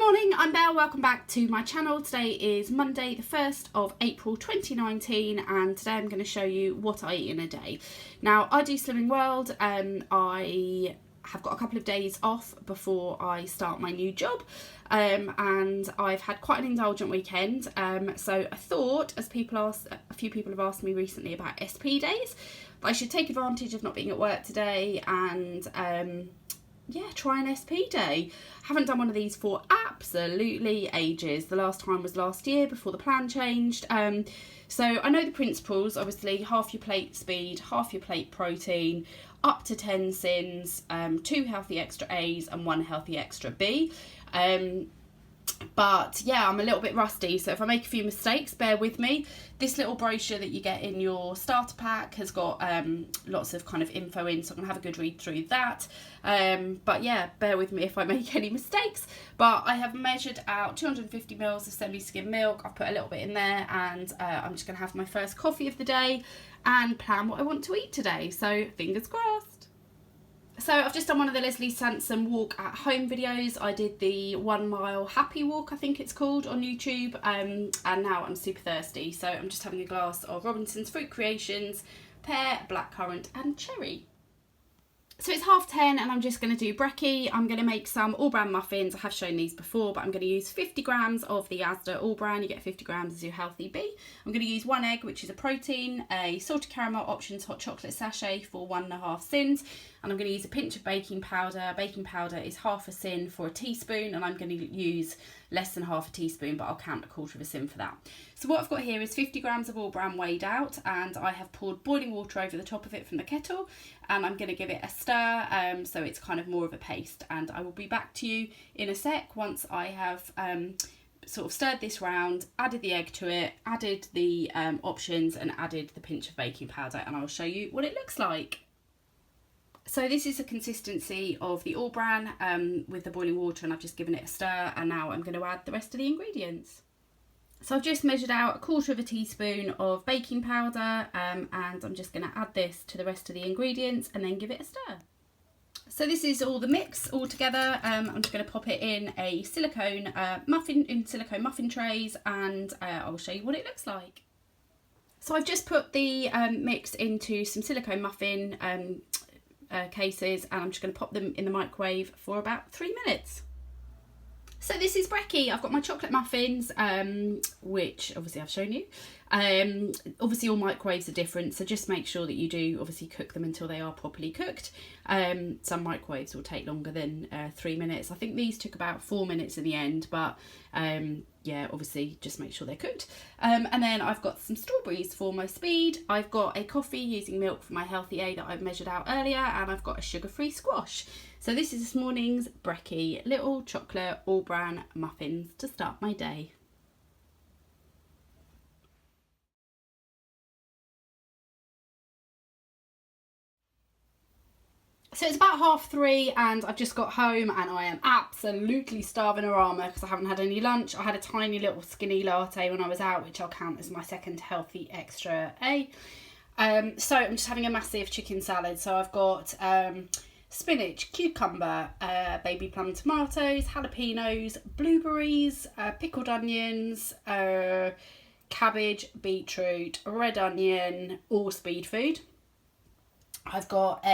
morning, I'm Belle, welcome back to my channel. Today is Monday the 1st of April 2019 and today I'm going to show you what I eat in a day. Now I do Slimming World, I have got a couple of days off before I start my new job and I've had quite an indulgent weekend, so I thought, as a few people have asked me recently about SP days, that I should take advantage of not being at work today and yeah, try an SP day. Haven't done one of these for absolutely ages. The last time was last year before the plan changed. So I know the principles, obviously half your plate speed, half your plate protein, up to 10 sins, 2 healthy extra A's and 1 healthy extra B. But yeah, I'm a little bit rusty, so if I make a few mistakes, bear with me. This little brochure that you get in your starter pack has got lots of kind of info in, so I'm going to have a good read through that. But yeah, bear with me if I make any mistakes. But I have measured out 250 mils of semi-skim milk. I've put a little bit in there and I'm just going to have my first coffee of the day and plan what I want to eat today. So fingers crossed. So I've just done one of the Leslie Sansom walk at home videos. I did the 1 mile happy walk, I think it's called, on YouTube, and now I'm super thirsty, so I'm just having a glass of Robinson's Fruit Creations, pear, blackcurrant and cherry. So it's 10:30 and I'm just going to do brekkie. I'm going to make some all-bran muffins. I have shown these before, but I'm going to use 50 grams of the Asda all-bran. You get 50 grams as your healthy B. I'm going to use 1 egg, which is a protein, a salted caramel options hot chocolate sachet for 1.5 sins, and I'm going to use a pinch of baking powder. Baking powder is half a sin for a teaspoon, and I'm going to use less than half a teaspoon, but I'll count 1/4 of a sin for that. So what I've got here is 50 grams of all-bran weighed out, and I have poured boiling water over the top of it from the kettle, and I'm going to give it a stir, so it's kind of more of a paste, and I will be back to you in a sec once I have sort of stirred this round, added the egg to it, added the options and added the pinch of baking powder, and I'll show you what it looks like. So this is the consistency of the all-bran with the boiling water, and I've just given it a stir, and now I'm going to add the rest of the ingredients. So I've just measured out 1/4 teaspoon of baking powder, and I'm just going to add this to the rest of the ingredients and then give it a stir. So this is all the mix all together. I'm just going to pop it in a silicone muffin trays, and I'll show you what it looks like. So I've just put the mix into some silicone muffin cases, and I'm just going to pop them in the microwave for about 3 minutes. So this is brekkie. I've got my chocolate muffins, which obviously I've shown you. Obviously all microwaves are different, so just make sure that you do obviously cook them until they are properly cooked. Some microwaves will take longer than 3 minutes. I think these took about 4 minutes in the end, but yeah, obviously just make sure they're cooked. And then I've got some strawberries for my speed. I've got a coffee using milk for my healthy A that I've measured out earlier, and I've got a sugar-free squash. So this is this morning's brekkie, little chocolate all-bran muffins to start my day. So it's about 3:30 and I've just got home and I am absolutely starving a rama because I haven't had any lunch. I had a tiny little skinny latte when I was out, which I'll count as my second healthy extra A. So I'm just having a massive chicken salad. So I've got spinach, cucumber, baby plum tomatoes, jalapenos, blueberries, pickled onions, cabbage, beetroot, red onion, all speed food. I've got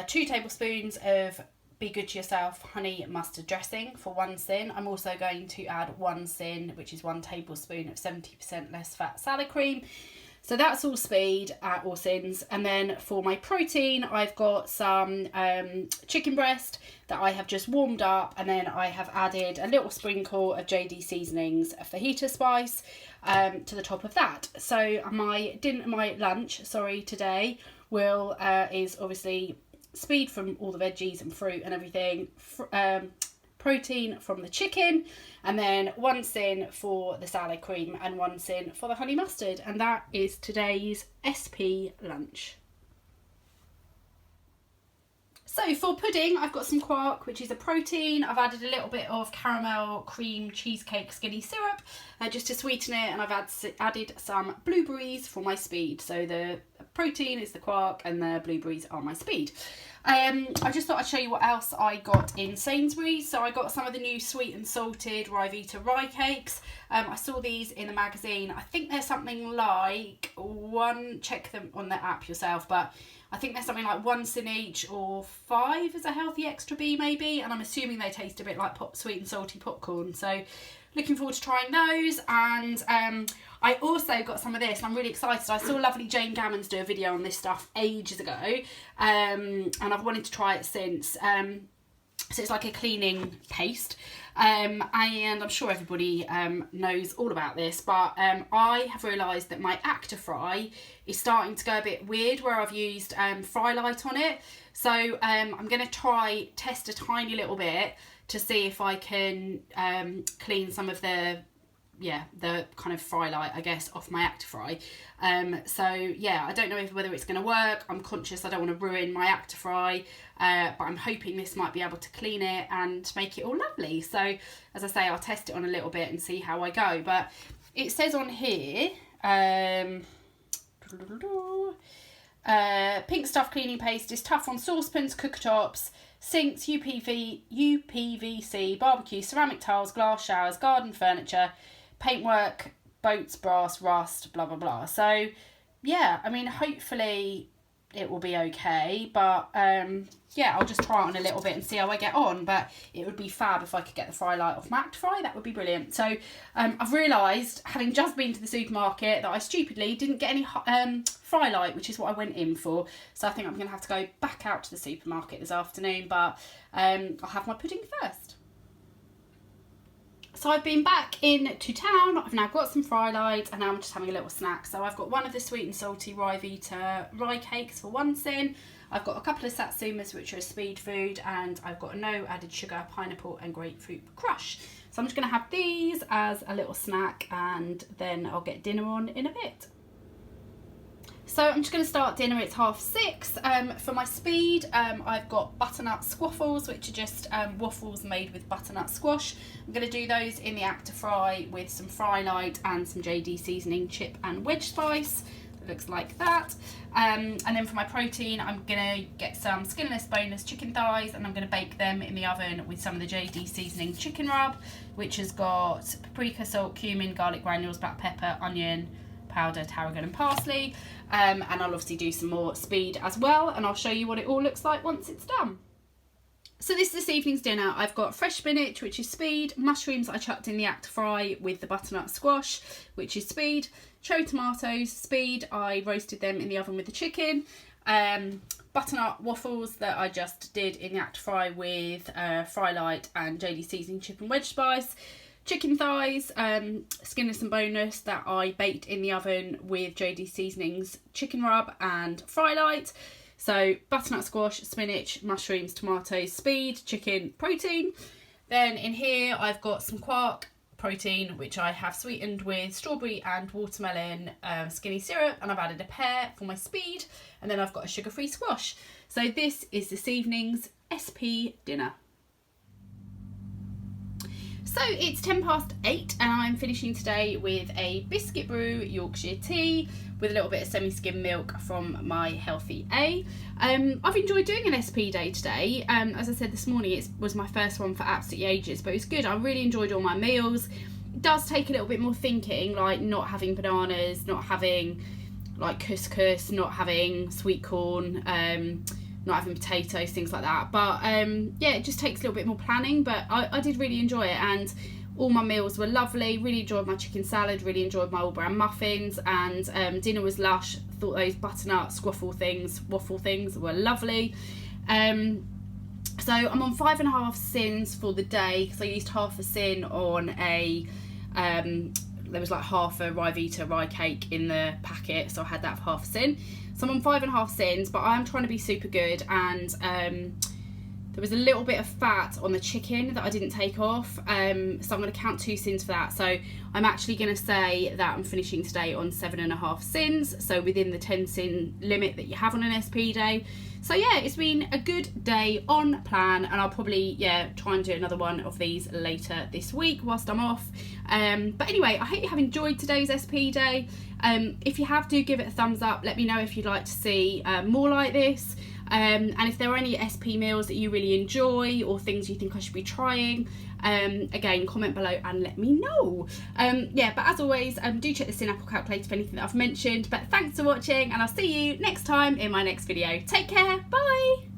2 tablespoons of Be Good To Yourself honey mustard dressing for 1 sin. I'm also going to add 1 sin, which is 1 tablespoon of 70% less fat salad cream. So that's all speed, all sins. And then for my protein, I've got some chicken breast that I have just warmed up, and then I have added a little sprinkle of JD Seasonings fajita spice to the top of that. So my lunch today is obviously speed from all the veggies and fruit and everything, protein from the chicken, and then 1 sin for the salad cream and 1 sin for the honey mustard, and that is today's SP lunch. So for pudding, I've got some quark, which is a protein. I've added a little bit of caramel cream cheesecake skinny syrup just to sweeten it, and I've added some blueberries for my speed. So the protein is the quark and the blueberries are my speed. I just thought I'd show you what else I got in Sainsbury's. So I got some of the new sweet and salted Ryvita rye cakes. I saw these in the magazine. I think they're something like check them on the app yourself, but I think there's something like 1 in each or 5 as a healthy extra B maybe. And I'm assuming they taste a bit like sweet and salty popcorn. So looking forward to trying those. And I also got some of this, and I'm really excited. I saw lovely Jane Gammons do a video on this stuff ages ago, and I've wanted to try it since. So it's like a cleaning paste, and I'm sure everybody knows all about this, but I have realised that my Actifry is starting to go a bit weird where I've used Frylight on it. So I'm going to test a tiny little bit to see if I can clean some of the kind of Frylight, I guess, off my Actifry. So yeah, I don't know whether it's going to work. I'm conscious I don't want to ruin my Actifry, but I'm hoping this might be able to clean it and make it all lovely. So as I say, I'll test it on a little bit and see how I go. But it says on here, pink stuff cleaning paste is tough on saucepans, cookertops, sinks, UPVC, barbecue, ceramic tiles, glass showers, garden furniture, paintwork, boats, brass, rust, blah blah blah. So yeah, I mean, hopefully it will be okay, but yeah, I'll just try it on a little bit and see how I get on. But it would be fab if I could get the Frylight off my Actifry. That would be brilliant. So I've realised, having just been to the supermarket, that I stupidly didn't get any Frylight, which is what I went in for. So I think I'm going to have to go back out to the supermarket this afternoon, but I'll have my pudding first. So I've been back into town. I've now got some Frylight, and now I'm just having a little snack. So I've got one of the sweet and salty Ryvita rye cakes for 1 cent. I've got a couple of satsumas, which are a speed food, and I've got a no added sugar pineapple and grapefruit crush. So I'm just going to have these as a little snack, and then I'll get dinner on in a bit. So I'm just going to start dinner. It's 6:30. For my speed, I've got butternut squaffles, which are just waffles made with butternut squash. I'm going to do those in the Actifry with some Frylight and some JD seasoning chip and wedge spice. It looks like that. And then for my protein, I'm going to get some skinless, boneless chicken thighs, and I'm going to bake them in the oven with some of the JD seasoning chicken rub, which has got paprika, salt, cumin, garlic granules, black pepper, onion powder, tarragon and parsley. And I'll obviously do some more speed as well, and I'll show you what it all looks like once it's done. So this is this evening's dinner. I've got fresh spinach, which is speed, mushrooms I chucked in the Actifry with the butternut squash, which is speed, cherry tomatoes, speed, I roasted them in the oven with the chicken, butternut waffles that I just did in the Actifry with Frylight and JD seasoning chip and wedge spice, chicken thighs, skinless and boneless, that I baked in the oven with JD Seasonings chicken rub and Frylight. So butternut squash, spinach, mushrooms, tomatoes, speed, chicken, protein. Then in here I've got some quark protein, which I have sweetened with strawberry and watermelon skinny syrup, and I've added a pear for my speed, and then I've got a sugar-free squash. So this is this evening's SP dinner. So it's 8:10 and I'm finishing today with a biscuit brew Yorkshire tea with a little bit of semi-skim milk from my Healthy A. I've enjoyed doing an SP day today. As I said this morning, it was my first one for absolutely ages, but it was good. I really enjoyed all my meals. It does take a little bit more thinking, like not having bananas, not having like couscous, not having sweet corn, not having potatoes, things like that. But yeah, it just takes a little bit more planning, but I did really enjoy it, and all my meals were lovely. Really enjoyed my chicken salad, really enjoyed my all-brown muffins, and dinner was lush. Thought those butternut waffle things were lovely. So I'm on 5.5 sins for the day, because I used half a sin on a there was like half a Ryvita rye cake in the packet, so I had that for half a sin. So I'm on 5.5 sins, but I'm trying to be super good, and there was a little bit of fat on the chicken that I didn't take off, so I'm going to count 2 sins for that. So I'm actually going to say that I'm finishing today on 7.5 sins, so within the 10 sin limit that you have on an SP day. So yeah, it's been a good day on plan, and I'll probably try and do another one of these later this week whilst I'm off. But anyway, I hope you have enjoyed today's SP day. If you have, do give it a thumbs up. Let me know if you'd like to see more like this. And if there are any SP meals that you really enjoy or things you think I should be trying, again, comment below and let me know. Yeah, but as always, do check the Synapple calculator for anything that I've mentioned. But thanks for watching, and I'll see you next time in my next video. Take care, bye!